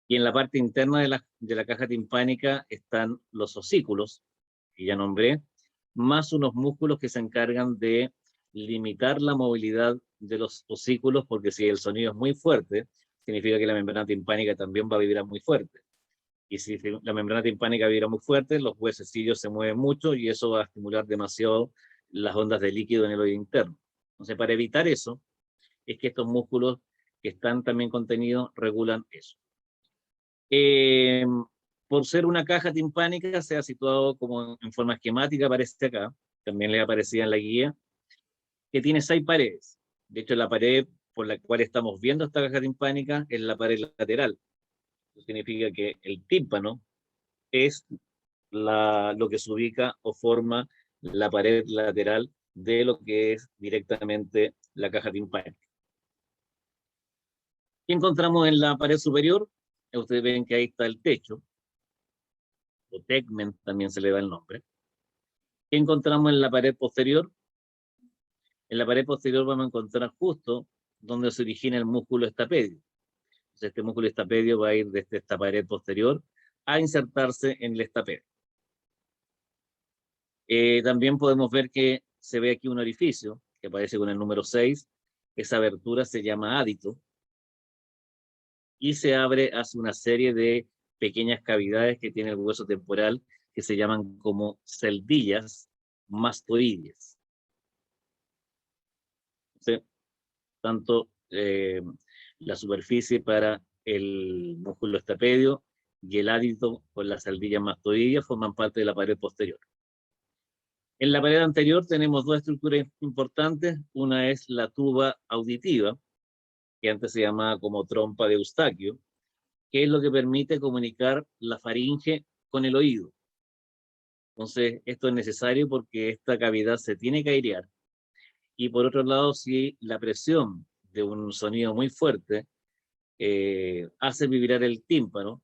Y en la parte interna de la caja timpánica están los osículos, que ya nombré, más unos músculos que se encargan de limitar la movilidad de los osículos, porque si el sonido es muy fuerte, significa que la membrana timpánica también va a vibrar muy fuerte. Y si la membrana timpánica vibra muy fuerte, los huesecillos se mueven mucho, y eso va a estimular demasiado las ondas de líquido en el oído interno. Entonces, para evitar eso, es que estos músculos que están también contenidos regulan eso. Eh, por ser una caja timpánica, se ha situado como en forma esquemática, aparece acá, también le aparecía en la guía, que tiene 6 paredes. De hecho, la pared por la cual estamos viendo esta caja timpánica es la pared lateral. Eso significa que el tímpano es lo que se ubica o forma la pared lateral de lo que es directamente la caja timpánica. ¿Qué encontramos en la pared superior? Ustedes ven que ahí está el techo, o tegmen también se le da el nombre. ¿Qué encontramos en la pared posterior? En la pared posterior vamos a encontrar justo donde se origina el músculo estapedio. Entonces, este músculo estapedio va a ir desde esta pared posterior a insertarse en el estapedio. También podemos ver que se ve aquí un orificio que aparece con el número 6. Esa abertura se llama ádito y se abre hacia una serie de pequeñas cavidades que tiene el hueso temporal, que se llaman como celdillas mastoides. Entonces, tanto la superficie para el músculo estapedio y el ádito con las celdillas mastoides forman parte de la pared posterior. En la pared anterior tenemos 2 estructuras importantes. Una es la tuba auditiva, que antes se llamaba como trompa de Eustaquio, que es lo que permite comunicar la faringe con el oído. Entonces, esto es necesario porque esta cavidad se tiene que airear. Y por otro lado, si la presión de un sonido muy fuerte hace vibrar el tímpano,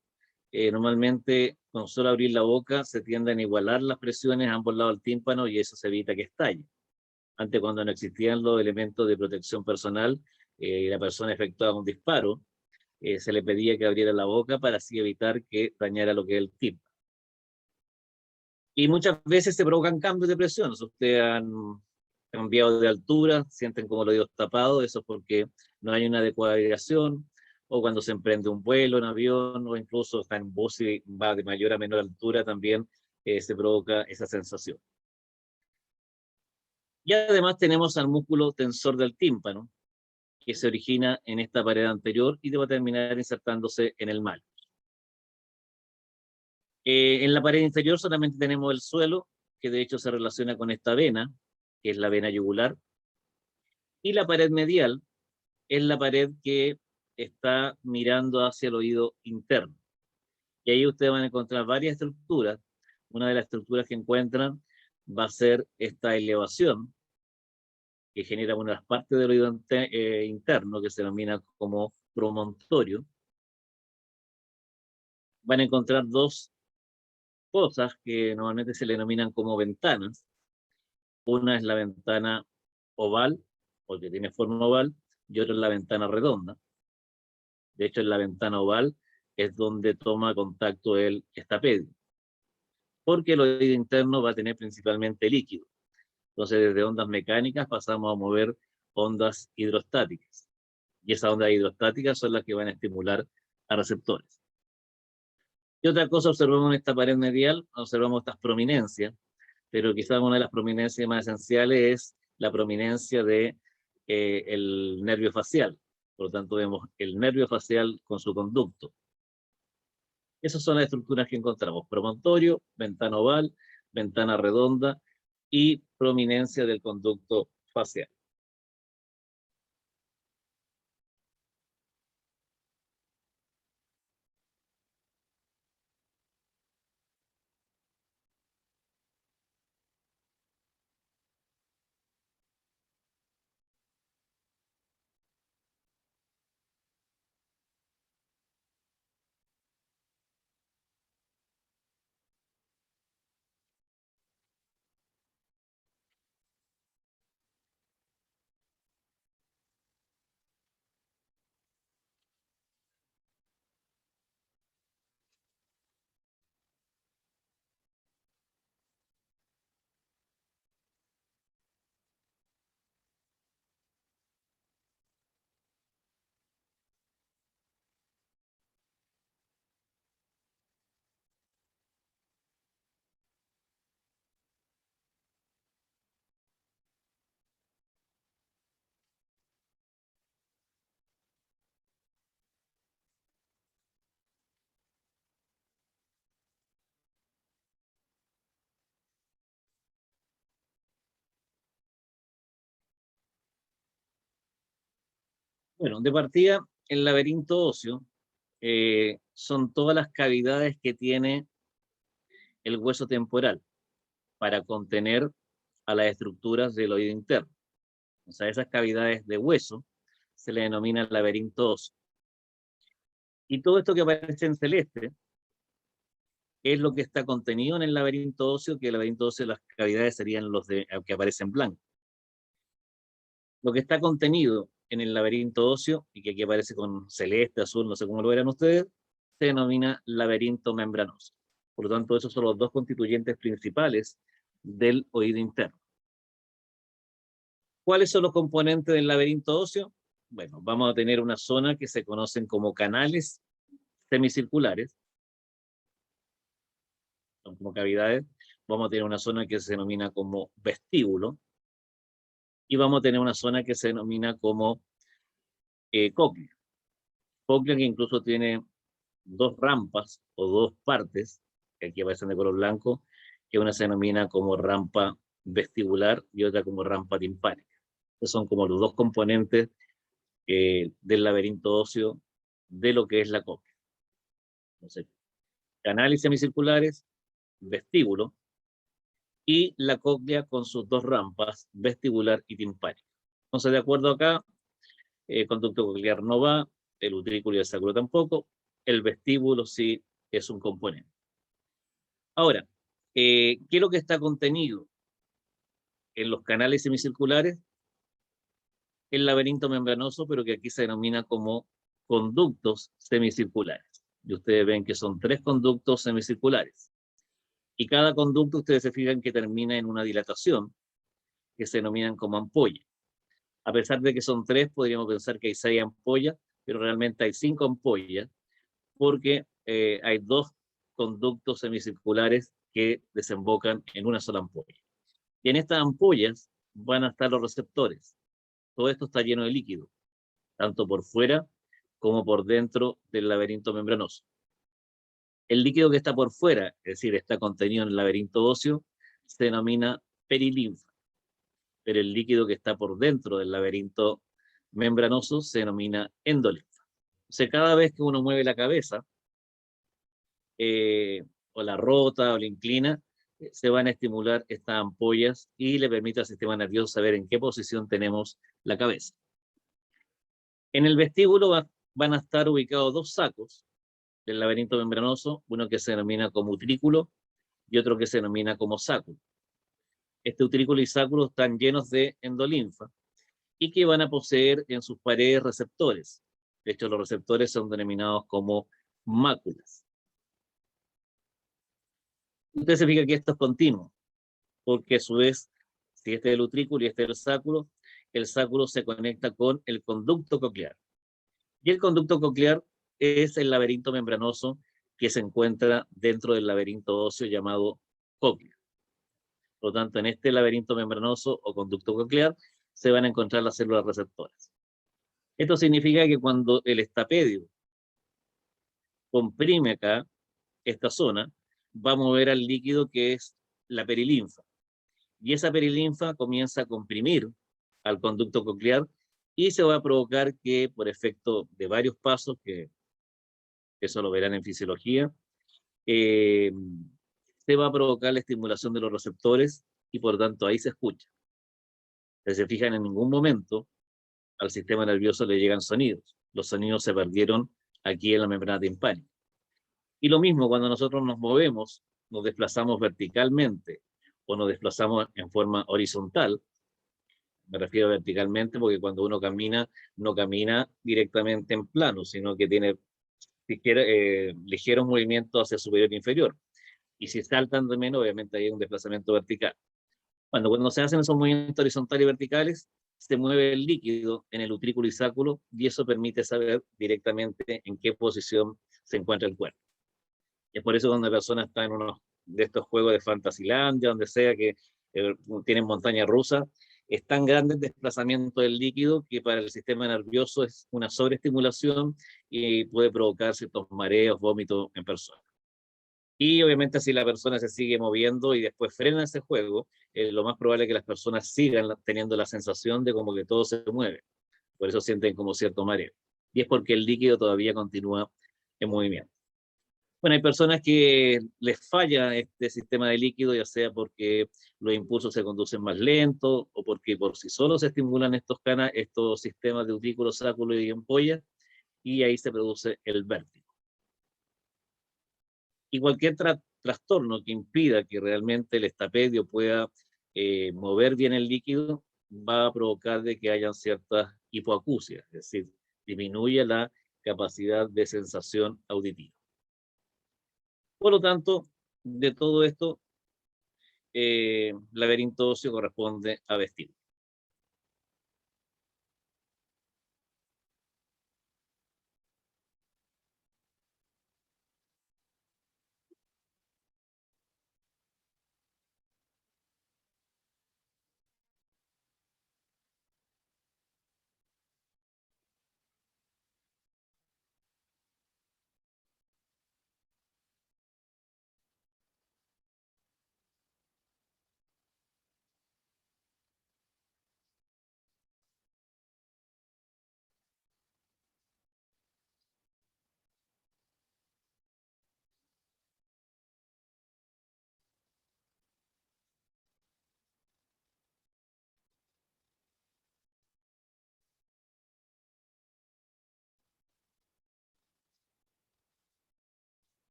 normalmente con solo abrir la boca se tienden a igualar las presiones a ambos lados del tímpano, y eso se evita que estalle. Antes, cuando no existían los elementos de protección personal, y la persona efectuaba un disparo, se le pedía que abriera la boca para así evitar que dañara lo que es el tímpano. Y muchas veces se provocan cambios de presión. Si ustedes han cambiado de altura, sienten como los oídos tapados, eso es porque no hay una adecuada aireación, o cuando se emprende un vuelo en avión, o incluso está en bus y va de mayor a menor altura, también se provoca esa sensación. Y además tenemos al músculo tensor del tímpano, que se origina en esta pared anterior y va a terminar insertándose en el mal. En la pared inferior solamente tenemos el suelo, que de hecho se relaciona con esta vena, que es la vena yugular, y la pared medial es la pared que está mirando hacia el oído interno. Y ahí ustedes van a encontrar varias estructuras. Una de las estructuras que encuentran va a ser esta elevación, que genera una de las partes del oído interno, que se denomina como promontorio. Van a encontrar dos cosas que normalmente se le denominan como ventanas. Una es la ventana oval, porque tiene forma oval, y otra es la ventana redonda. De hecho, en la ventana oval es donde toma contacto el estapedio, porque el oído interno va a tener principalmente líquido. Entonces, desde ondas mecánicas pasamos a mover ondas hidrostáticas. Y esas ondas hidrostáticas son las que van a estimular a receptores. Y otra cosa observamos en esta pared medial, observamos estas prominencias, pero quizás una de las prominencias más esenciales es la prominencia de el nervio facial. Por lo tanto, vemos el nervio facial con su conducto. Esas son las estructuras que encontramos: promontorio, ventana oval, ventana redonda y prominencia del conducto facial. Bueno, de partida, el laberinto óseo son todas las cavidades que tiene el hueso temporal para contener a las estructuras del oído interno. O sea, esas cavidades de hueso se le denomina laberinto óseo. Y todo esto que aparece en celeste es lo que está contenido en el laberinto óseo, que el laberinto óseo, las cavidades serían los que aparecen blancos. Lo que está contenido en el laberinto óseo, y que aquí aparece con celeste, azul, no sé cómo lo verán ustedes, se denomina laberinto membranoso. Por lo tanto, esos son los dos constituyentes principales del oído interno. ¿Cuáles son los componentes del laberinto óseo? Bueno, vamos a tener una zona que se conocen como canales semicirculares, son como cavidades. Vamos a tener una zona que se denomina como vestíbulo, y vamos a tener una zona que se denomina como cóclea. Cóclea que incluso tiene dos rampas o dos partes, que aquí aparecen de color blanco, que una se denomina como rampa vestibular y otra como rampa timpánica. Estos son como los dos componentes del laberinto óseo de lo que es la cóclea. Entonces, canales semicirculares, vestíbulo, y la cóclea con sus dos rampas, vestibular y timpánica. Entonces, de acuerdo acá, el conducto coclear no va, el utrículo y el sacro tampoco, el vestíbulo sí es un componente. Ahora, ¿qué es lo que está contenido en los canales semicirculares? El laberinto membranoso, pero que aquí se denomina como conductos semicirculares. Y ustedes ven que son tres conductos semicirculares. Y cada conducto, ustedes se fijan que termina en una dilatación, que se denominan como ampolla. A pesar de que son 3, podríamos pensar que hay 6 ampollas, pero realmente hay 5 ampollas, porque hay 2 conductos semicirculares que desembocan en una sola ampolla. Y en estas ampollas van a estar los receptores. Todo esto está lleno de líquido, tanto por fuera como por dentro del laberinto membranoso. El líquido que está por fuera, es decir, está contenido en el laberinto óseo, se denomina perilinfa, pero el líquido que está por dentro del laberinto membranoso se denomina endolinfa. O sea, cada vez que uno mueve la cabeza, o la rota o la inclina, se van a estimular estas ampollas y le permite al sistema nervioso saber en qué posición tenemos la cabeza. En el vestíbulo van a estar ubicados 2 sacos del laberinto membranoso, uno que se denomina como utrículo y otro que se denomina como sáculo. Este utrículo y sáculo están llenos de endolinfa y que van a poseer en sus paredes receptores. De hecho, los receptores son denominados como máculas. Usted se fija que esto es continuo, porque a su vez, si este es el utrículo y este es el sáculo se conecta con el conducto coclear. Y el conducto coclear es el laberinto membranoso que se encuentra dentro del laberinto óseo llamado cóclea. Por lo tanto, en este laberinto membranoso o conducto coclear se van a encontrar las células receptoras. Esto significa que cuando el estapedio comprime acá, esta zona, va a mover al líquido que es la perilinfa. Y esa perilinfa comienza a comprimir al conducto coclear y se va a provocar que, por efecto de varios pasos, que eso lo verán en fisiología, se va a provocar la estimulación de los receptores y por lo tanto ahí se escucha. Si se fijan, en ningún momento al sistema nervioso le llegan sonidos. Los sonidos se perdieron aquí en la membrana timpánica. Y lo mismo cuando nosotros nos movemos, nos desplazamos verticalmente o nos desplazamos en forma horizontal. Me refiero verticalmente porque cuando uno camina, no camina directamente en plano, sino que tiene ligeros movimientos hacia superior e inferior. Y si saltan de menos, obviamente hay un desplazamiento vertical. Cuando se hacen esos movimientos horizontales y verticales, se mueve el líquido en el utrículo y sáculo y eso permite saber directamente en qué posición se encuentra el cuerpo. Es por eso cuando la persona está en uno de estos juegos de Fantasylandia, donde sea que tienen montaña rusa, es tan grande el desplazamiento del líquido que para el sistema nervioso es una sobreestimulación y puede provocar ciertos mareos, vómitos en personas. Y obviamente si la persona se sigue moviendo y después frena ese juego, lo más probable es que las personas sigan teniendo la sensación de como que todo se mueve. Por eso sienten como cierto mareo. Y es porque el líquido todavía continúa en movimiento. Bueno, hay personas que les falla este sistema de líquido, ya sea porque los impulsos se conducen más lento o porque por sí solos se estimulan estos sistemas de utrículo, sáculo y ampolla, y ahí se produce el vértigo. Y cualquier trastorno que impida que realmente el estapedio pueda mover bien el líquido va a provocar de que haya ciertas hipoacusias, es decir, disminuye la capacidad de sensación auditiva. Por lo tanto, de todo esto, laberinto óseo corresponde a vestíbulo.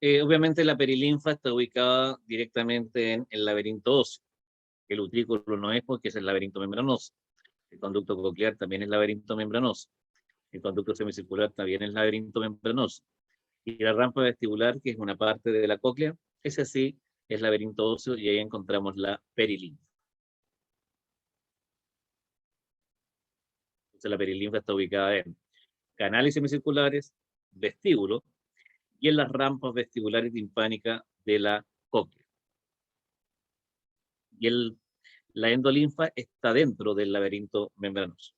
Obviamente la perilinfa está ubicada directamente en el laberinto óseo. El utrículo no es porque es el laberinto membranoso. El conducto coclear también es laberinto membranoso. El conducto semicircular también es laberinto membranoso. Y la rampa vestibular, que es una parte de la cóclea, ese sí es laberinto óseo y ahí encontramos la perilinfa. Entonces la perilinfa está ubicada en canales semicirculares, vestíbulo y en las rampas vestibulares timpánicas de la cóclea. Y la endolinfa está dentro del laberinto membranoso.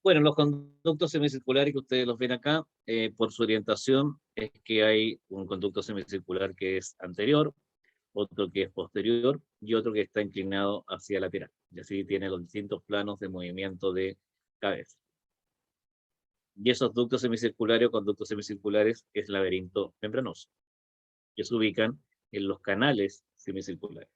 Bueno, los conductos semicirculares que ustedes los ven acá, por su orientación, es que hay un conducto semicircular que es anterior, otro que es posterior y otro que está inclinado hacia lateral. Y así tiene los distintos planos de movimiento de cabeza. Y esos ductos semicirculares o conductos semicirculares es laberinto membranoso, que se ubican en los canales semicirculares.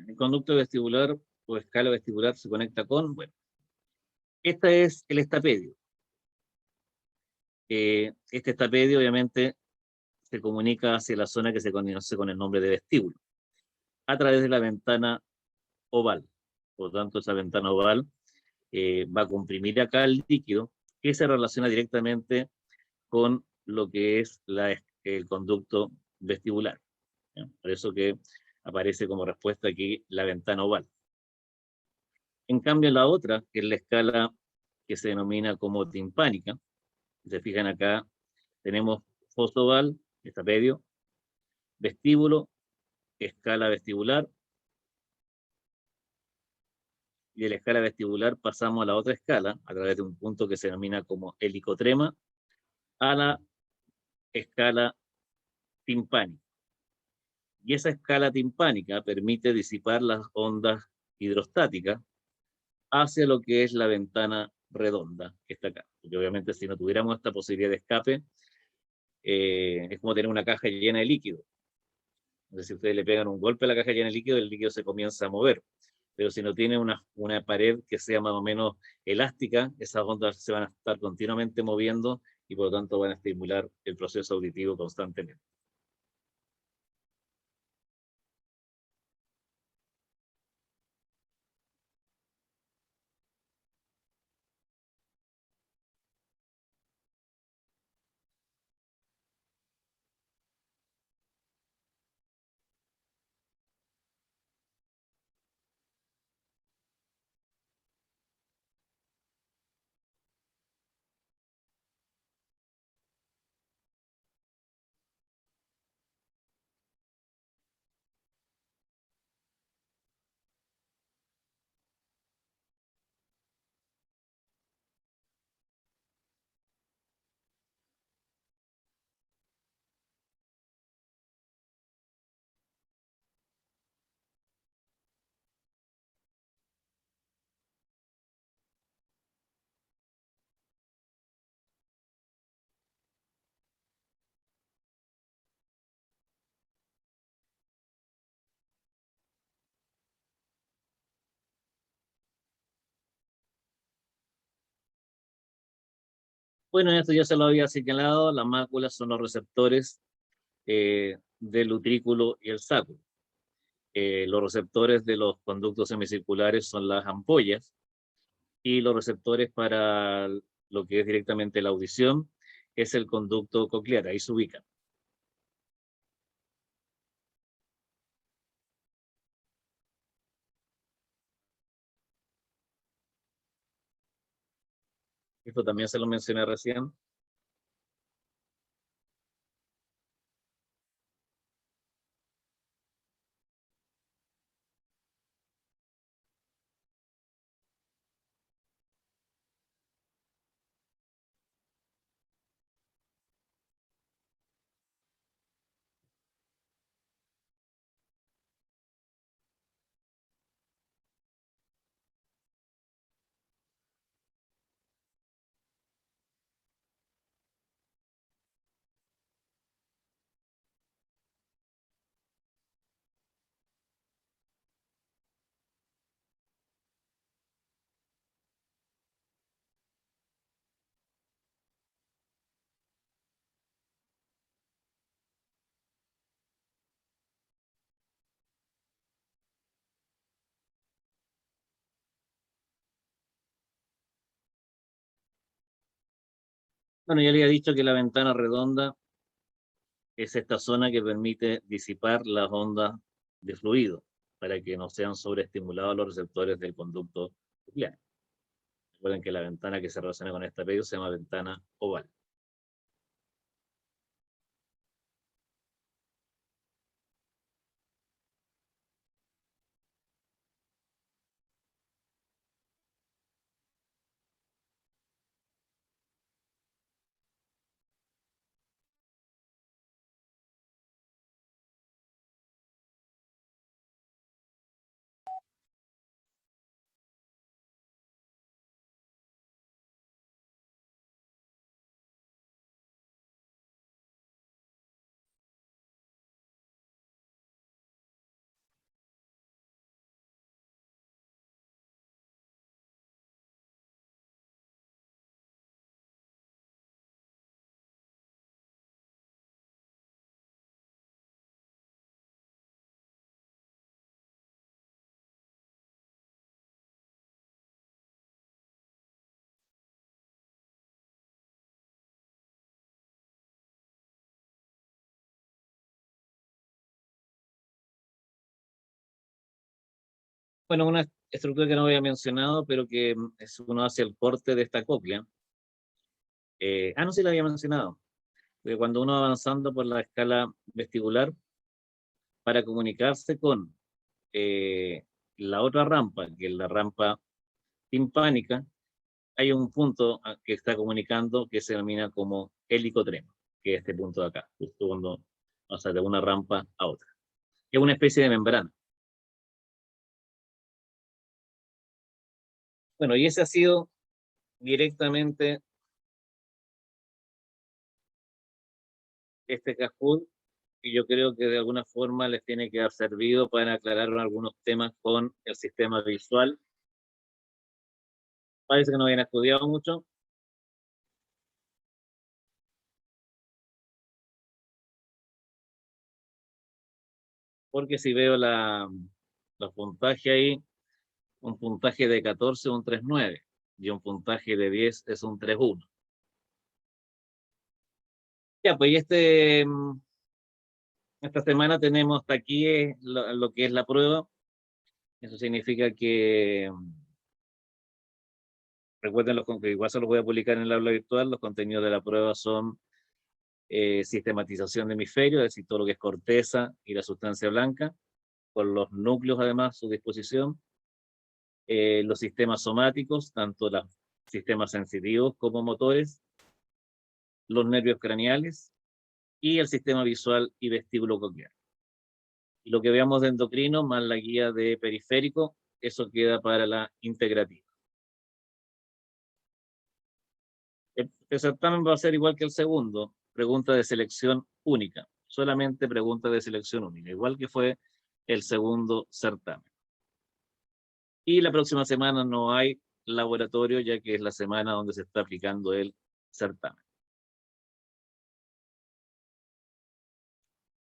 El conducto vestibular o escala vestibular se conecta con, bueno, este es el estapedio. Este estapedio obviamente se comunica hacia la zona que se conoce con el nombre de vestíbulo, a través de la ventana oval. Por lo tanto, esa ventana oval va a comprimir acá el líquido, que se relaciona directamente con lo que es el conducto vestibular. ¿Ya? Por eso que aparece como respuesta aquí la ventana oval. En cambio, la otra, que es la escala que se denomina como timpánica, si se fijan acá, tenemos foso oval, estapedio, vestíbulo, escala vestibular, y de la escala vestibular pasamos a la otra escala, a través de un punto que se denomina como helicotrema, a la escala timpánica. Y esa escala timpánica permite disipar las ondas hidrostáticas hacia lo que es la ventana redonda que está acá. Porque obviamente si no tuviéramos esta posibilidad de escape, es como tener una caja llena de líquido. Entonces, si ustedes le pegan un golpe a la caja llena de líquido, el líquido se comienza a mover. Pero si no tiene una pared que sea más o menos elástica, esas ondas se van a estar continuamente moviendo y por lo tanto van a estimular el proceso auditivo constantemente. Bueno, esto ya se lo había señalado, las máculas son los receptores del utrículo y el sacro. Los receptores de los conductos semicirculares son las ampollas, y los receptores para lo que es directamente la audición es el conducto coclear, ahí se ubica. Esto también se lo mencioné recién. Bueno, ya le había dicho que la ventana redonda es esta zona que permite disipar las ondas de fluido para que no sean sobreestimulados los receptores del conducto coclear. Recuerden que la ventana que se relaciona con esta apellido se llama ventana oval. Bueno, una estructura que no había mencionado, pero que es uno hacia el corte de esta cóclea. No, sí la había mencionado. Que cuando uno va avanzando por la escala vestibular, para comunicarse con la otra rampa, que es la rampa timpánica, hay un punto que está comunicando que se denomina como helicotrema, que es este punto de acá, justo cuando pasa de una rampa a otra. Es una especie de membrana. Bueno, y ese ha sido directamente este Kahoot, y yo creo que de alguna forma les tiene que haber servido para aclarar algunos temas con el sistema visual. Parece que no habían estudiado mucho. Porque si veo los puntajes ahí, un puntaje de 14 es un 3,9 y un puntaje de 10 es un 3,1. Ya, pues esta semana tenemos hasta aquí lo que es la prueba. Eso significa que, recuerden, que igual se los voy a publicar en el aula virtual, los contenidos de la prueba son sistematización de hemisferio, es decir, todo lo que es corteza y la sustancia blanca, con los núcleos además a su disposición, los sistemas somáticos, tanto los sistemas sensitivos como motores, los nervios craneales y el sistema visual y vestíbulo coclear. Y lo que veamos de endocrino más la guía de periférico, eso queda para la integrativa. El certamen va a ser igual que el segundo, pregunta de selección única, solamente pregunta de selección única, igual que fue el segundo certamen. Y la próxima semana no hay laboratorio, ya que es la semana donde se está aplicando el certamen.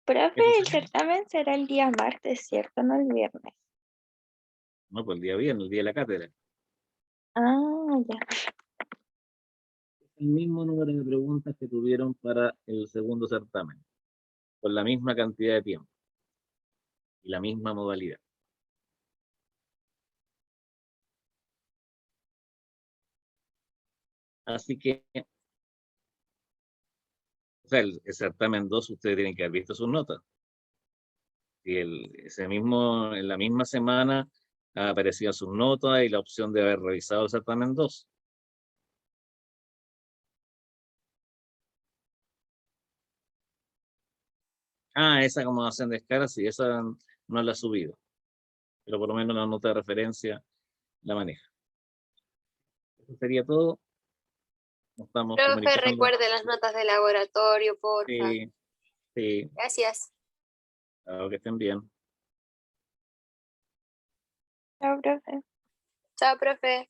Profe, Eso el sería. certamen será el día martes, ¿cierto? No el viernes. No, pues el día viernes, el día de la cátedra. Ah, ya. El mismo número de preguntas que tuvieron para el segundo certamen, con la misma cantidad de tiempo y la misma modalidad. Así que, o sea, el certamen 2, ustedes tienen que haber visto sus notas. Y en la misma semana aparecían sus notas y la opción de haber revisado el certamen 2. Esa acomodación de escala, sí, esa no la he subido. Pero por lo menos la nota de referencia la maneja. Eso sería todo. Nos estamos Profe, comunicando. recuerde las notas de laboratorio, porfa. Sí, sí, Gracias. claro que estén bien. Chao, profe. Chao, profe.